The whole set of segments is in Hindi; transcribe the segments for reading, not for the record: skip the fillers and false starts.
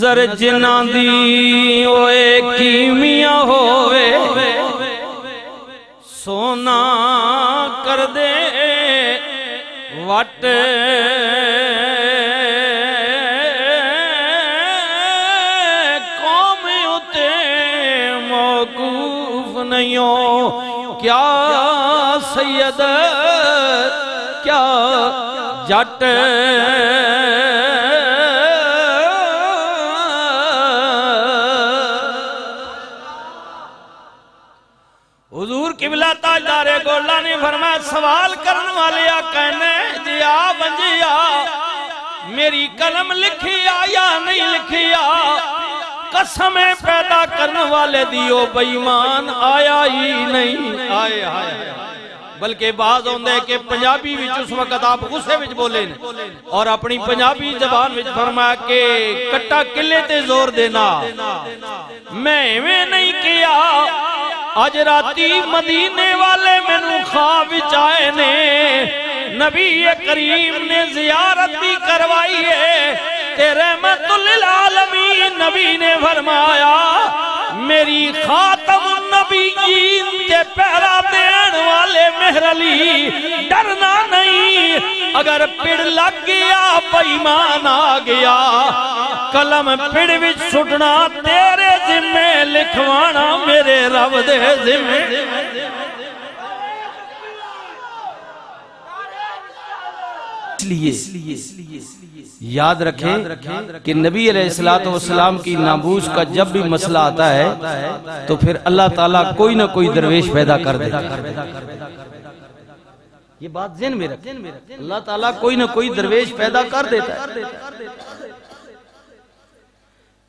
नजर जिन्ना दी ओए कीमिया होवे सोना कर दे वट कौम उते मौकूफ नहीं हो क्या सैयद क्या जट हुजूर किबला ताजदारे गोला ने फरमाया सवाल करने वाले आ कहने जी आ बंजिया मेरी कलम लिखिया या नहीं लिखिया कसम पैदा करने वाले दियो बेईमान आया ही नहीं आए आए बल्कि बाज होंदे कि पंजाबी विच उस वक्त आप गुस्से विच बोले और अपनी पंजाबी जबान विच फरमाया कि कट्टा किले ते जोर देना मैं इवें नहीं किया अज राती मदीने वाले मैनू ख्वाब विच आए ने नबी करीम ने जियारत भी करवाई है ते रहमतुल लिल आलमीन नबी ने फरमाया मेरी खातमुन नबीयीन के पहरा देने वाले मेहर अली डरना नहीं अगर पिड़ लग गया बेईमान आ गया कलम पिड़ विच सुटना तेरे जिम्मे लिखवाना मेरे रब दे जिम्मे इसलिए याद रखें कि नबी अलैहिस्सलातु वस्सलाम की नामूस का जब भी मसला आता है तो फिर अल्लाह ताला कोई ना कोई दरवेश पैदा कर देता है। ये बात ज़हन में रखें, अल्लाह ताला कोई ना कोई दरवेश पैदा कर देता है।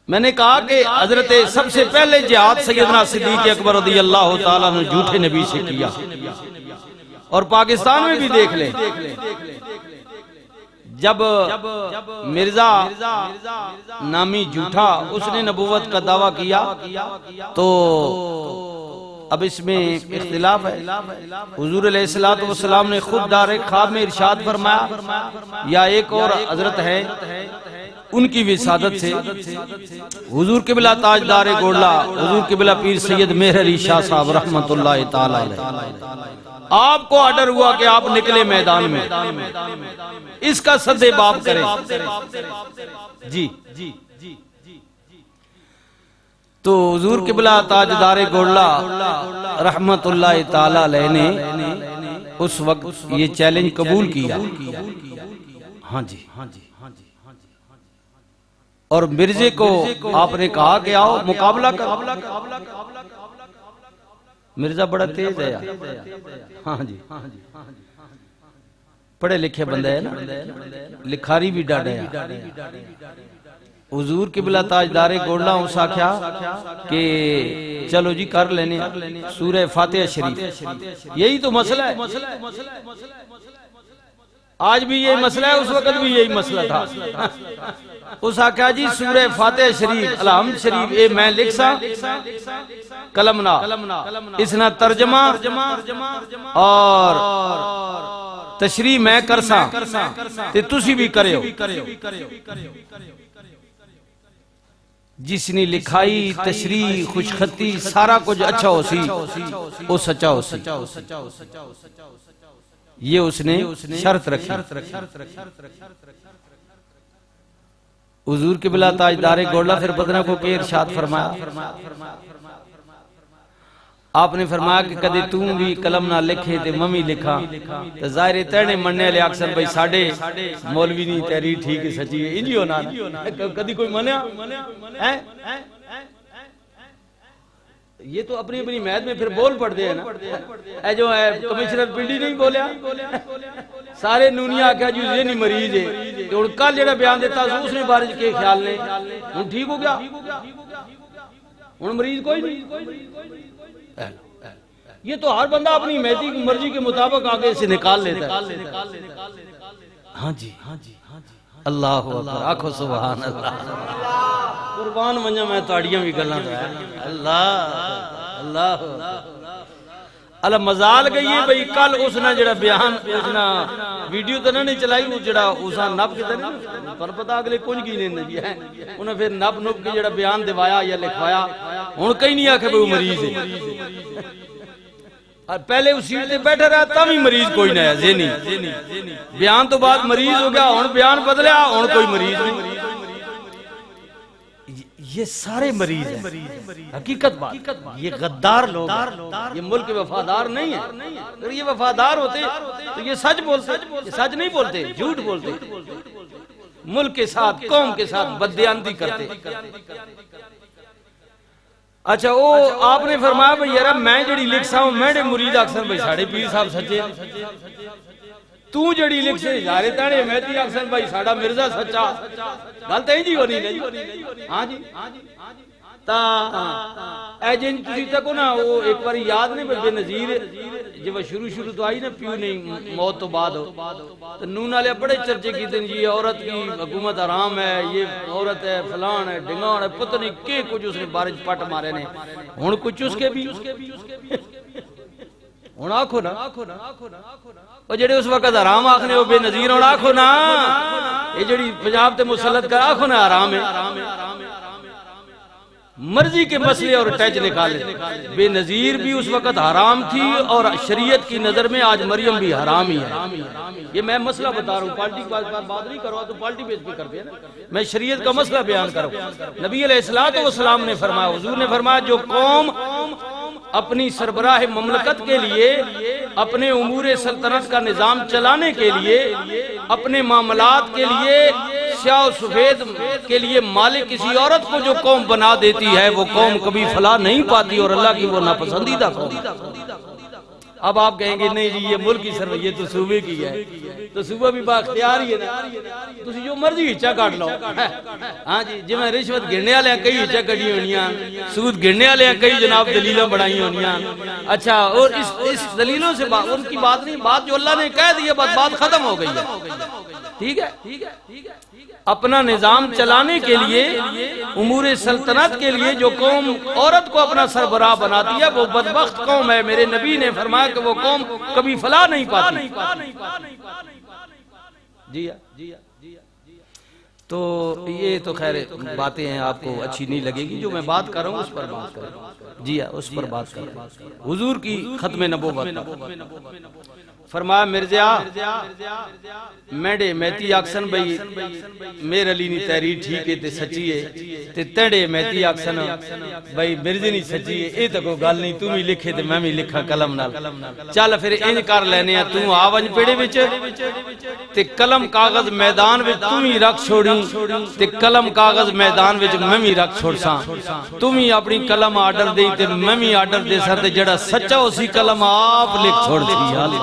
मैंने कहा कि हजरत सबसे पहले जिहाद सैयदना सिद्दीक़ अकबर रज़ियल्लाहु ताला ने झूठे नबी से किया और पाकिस्तान में भी देख ले जब मिर्जा नामी झूठा उसने नबूवत का दावा किया तो अब इसमें इख्तिलाफ है। हुजूर अलैहिस्सलातु वस्सलाम ने खुद दारे ख्वाब में इरशाद फरमाया या एक और हजरत है उनकी विसादत से हुजूर किबला ताजदारे गोला हुजूर किबला पीर सैयद मेहर अली शाह साहब रहमतुल्लाह ताला अलैह आपको ऑर्डर हुआ कि आप निकले मैदान में इसका सदे बाप करें जी तो हुजूर किबला ताजदारे गोला रहमतुल्लाह ताला अलैह ने उस वक्त ये चैलेंज कबूल किया। हाँ जी और मिर्जे को आपने कहा कि आओ मुकाबला कर। मिर्जा बड़ा तेज है यार। हाँ जी पढ़े लिखे बंदे है ना लिखारी भी डाडे हुजूर किबला ताजदारे गोला उस आख्या कि चलो जी कर लेने सूरह फातिहा शरीफ यही तो मसला है। आज भी यही मसला है उस वक्त भी यही मसला था। उस आख्या जी सूरह फातिहा शरीफ अलहम्द शरीफ ये मैं लिख सा कलमना इसना तर्जमा और तशरीह मैं कर सा ते तुसी भी करियो। जिसने लिखाई तशरीह खुशखती सारा कुछ अच्छा हो सी वो सच्चा हो सी ये उसने शर्त रखी। हुजूर किबला ताजदारे गोला फिर बदना को के इरशाद फरमाया आपने फरमाया कि कदे तू भी कलम ना लिखे ते मम्मी लिखा तो जाहिर तेने मनने वाले अक्सर भाई साडे मौलवी नहीं तेरी ठीक है सच्ची है इंजी होना कदी कोई मन्या है ये तो अपनी अपनी मैद में फिर बोल पड़ते हैं ना। ए जो है कमिश्नर पिंडी नहीं बोलिया सारे नूनिया क्या जी ये नहीं मरीज है तो कल जेड़ा बयान देता उसने बारे के ख्याल ने हुन ठीक हो गया हुन मरीज कोई नहीं। ये तो हर बंदा अपनी मर्जी के मुताबिक आगे से निकाल लेता है। हाँ जी अल्लाह अकबर आखो सुभान अल्लाह कुर्बान मंजा मैं ताड़ियां भी गल्लां तो अल्लाह अल्लाह अल्लाह मजाल गई है भाई कल उसने जड़ा बयान उसना वीडियो तो नहीं चलाई वो जड़ा उसा नब के पर पता अगले कुछ की नहीं जी है उन्हें फिर नब नुब के जड़ा बयान दिवाया या लिखवाया हुण कहीं नहीं आखे वो मरीज है और पहले उस सीट पे बैठा रहा तब ही मरीज कोई नहीं है जेनी बयान तो बाद मरीज हो गया हुण बयान बदलिया हुण कोई मरीज नहीं ये सारे मरीज हैं हकीकत बात ये गद्दार लोग ये मुल्क के वफादार नहीं है अगर ये वफादार होते तो ये सच बोलते ये सच नहीं बोलते झूठ बोलते मुल्क के साथ कौम के साथ बददियानती करते अच्छा वो आपने फरमाया भाई यार मैं जड़ी लिखसा हूं मेरे मुरीद अक्सर भाई साढ़े पीर साहब सच्चे तू जड़ी लिख से जारे ताने मेहदी अक्सर भाई साडा मिर्जा सच्चा गल तो जी होनी नहीं हां जी ता एजेंट तुसी तको ना वो एक बार याद नहीं बेनजीर जब शुरू तो आई ना प्यू नहीं मौत तो बाद तो नून वाले बड़े चर्चे की दिन जी औरत की हुकूमत आराम है ये औरत है फलान है ढिंगान है पता नहीं के कुछ उसने बारिश पट मारे ने हुण कुछ उसके भी हुण आखो ना वो जेडे उस वक्त हराम आखने वो बेनजीर हुण आखो ना ये जेडी पंजाब ते मुसल्लत कर आखो ना हराम है मर्जी के मसले और टच निकाले बेनजीर भी उस वक्त हराम थी और शरीयत की नजर में आज मरियम भी हराम ही है ये मैं मसला बता रहा हूँ पार्टी की बात नहीं करो तो पार्टी बेच पे करते हैं ना मैं शरीयत का मसला बयान करूँ नबी अलैहिस्सलाम ने फरमाया हुजूर ने फरमाया जो कौम अपनी सरबराह ममलकत के लिए अपने उमूरे सल्तनत का निजाम चलाने के लिए अपने मामलात के लिए स्याह सफेद के लिए मालिक किसी औरत को जो कौम बना देती है वो कौम कभी फलाह नहीं पाती और अल्लाह की वो नापसंदीदा कौम। अब आप कहेंगे नहीं जी ये मुल्क की सरवैया तो सूबे की है तो सूबा भी बाख्तियार ही है ना तुसी जो मर्जी हिस्सा काट लो हाँ जी जिवें रिश्वत गिरने वाले कई हिस्सा कटी होनियां सूद गिरने वाले कई जनाब दलीलें बनाई होनियां अच्छा और इस दलीलों से उनकी बात नहीं बात जो अल्लाह ने कह दी है बात खत्म हो गई है ठीक है अपना निजाम चलाने के लिए उमूरे सल्तनत के लिए जो कौम औरत को अपना सरबराह बनाती है वो बदबख्त कौम है मेरे नबी ने फरमाया कि वो कौम कभी फलाह नहीं पाती जी तो ये तो खैर बातें हैं आपको अच्छी नहीं लगेगी जो मैं बात कर रहा हूँ उस पर बात करें जी उस पर बात करें हुजूर की खत्म नबूवत फरमाया मिर्जा मेरे मेहती आक्सन भाई मेरे अली नी तहरीर ठीक है ते सच्ची है ते तेरे मेहती आक्सन भाई मिर्जे नी सच्ची है ये तो कोई गल नहीं तू भी लिखे ते मैं भी लिखा कलम नाल चल फिर इंज कर लेने आ तू आवंज पेड़े विच ते कलम कागज मैदान विच तू ही रख छोड़ी ते कलम कागज मैदान विच मैं भी रख छोड़सा तू भी अपनी कलम आर्डर दे ते मैं भी आर्डर दे सा ते जेड़ा सच्चा उसी कलम आप लिख छोड़ दी हाल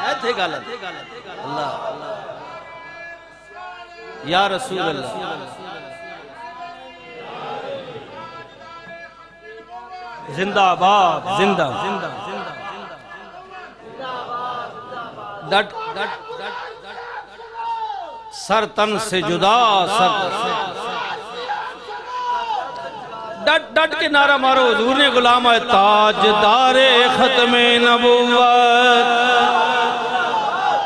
ऐथे गल अल्लाह या रसूल अल्लाह जिंदाबाद जिंदा डट सर तन से जुदा सर डट के नारा मारो हुजूर ने गुलाम है ताजदारे खत्मे नबुव्वत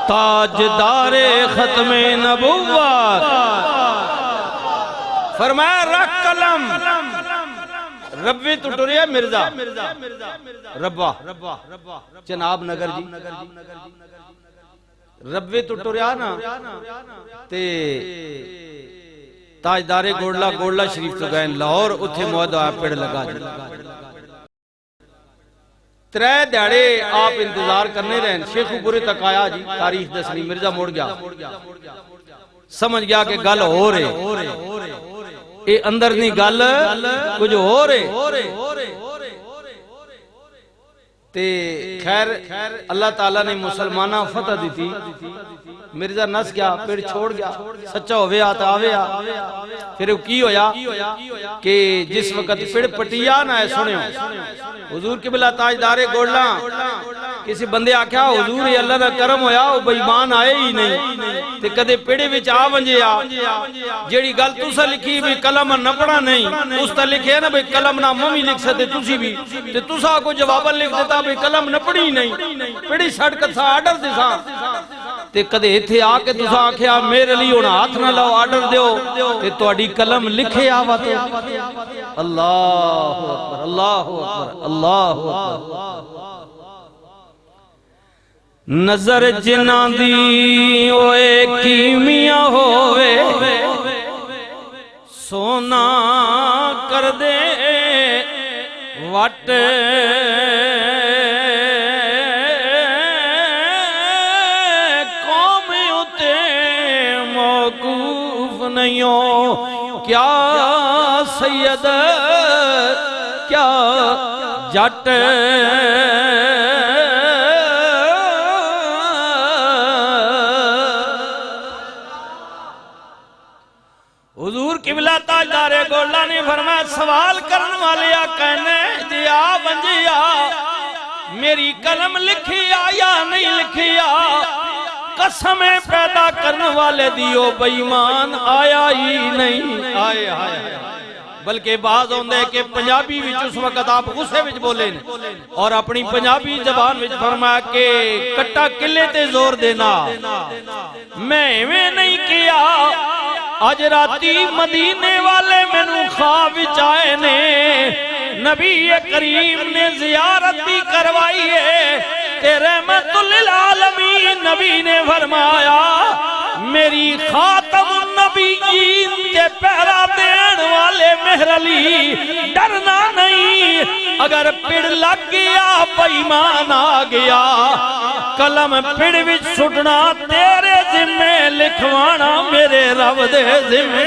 ताजदारे खत्मे नबुव्वत फरमाया रख कलम रब्बे टुटुरिया मिर्जा रब्बा जनाब नगर जी रब्बे टुटुरिया ना ते ताजदारे गोडला शरीफ तो गए लाहौर उथे मौदा पेड़ लगा त्रै दिहाड़े आप इंतजार करने रहे शेखुपुरे तक आया जी तारीख दसनी मिर्जा मुड़ गया समझ गया कि गल हो रहे ये अंदर नहीं गल कुछ हो रहे ते खैर अल्लाह ताला ने मुसलमाना फतह दी थी मिर्जा नस गया फिर छोड़ गया सच्चा होवे आता आवे फिर की होया कि जिस वक्त पिड़ पटिया ना है सुनियो हुजूर किबला ताजदारे गोडला किसी बंदे आख्या हुजूर ये अल्लाह दा करम होया वो बेईमान आए ही नहीं ते कदे पेड़े विच आ वंजिया जेड़ी गल तुसा लिखी भी कलम नपड़ा नहीं उस ता लिखे ना भाई कलम ना मम्मी लिख सकते तुसी भी ते तुसा को जवाब लिख देता भाई कलम नपड़ी नहीं पेड़ी सड़क सा आर्डर दिसा ते कदे इथे आके तुसा आख्या मेरे लिए हुण हाथ ना लाओ आर्डर दियो ते तुहाडी कलम लिखे आवा तो अल्लाहु अकबर अल्लाहु अकबर अल्लाहु अकबर नजर जिन्ना दी ओए कीमिया होवे सोना कर दे वट कौम उते मौकूफ नहीं हो क्या सैयद क्या जट हुजूर किबला ताजदारे गोला ने फरमाया सवाल करने वाले कहने जी आ बंजिया मेरी कलम लिखी आ या नहीं लिखी आ कसम पैदा करने वाले दियो बेईमान आया ही नहीं आए आए बल्कि बाज होंदे कि पंजाबी विच उस वक्त आप गुस्से विच बोले और अपनी पंजाबी जबान विच फरमाया के कट्टा किले ते जोर देना मैं इवें नहीं किया अज राती मदीने वाले मैनू ख्वाब विच आए ने नबी करीम ने जियारत भी करवाई है ते रहमतुल लिल आलमीन नबी ने फरमाया मेरी खातमुन नबीयीन के पहरा देने वाले मेहर अली डरना नहीं अगर पिड़ लग गया बेईमान आ गया कलम पिड़ विच सुटना तेरे जिम्मे लिखवाना मेरे रब दे जिम्मे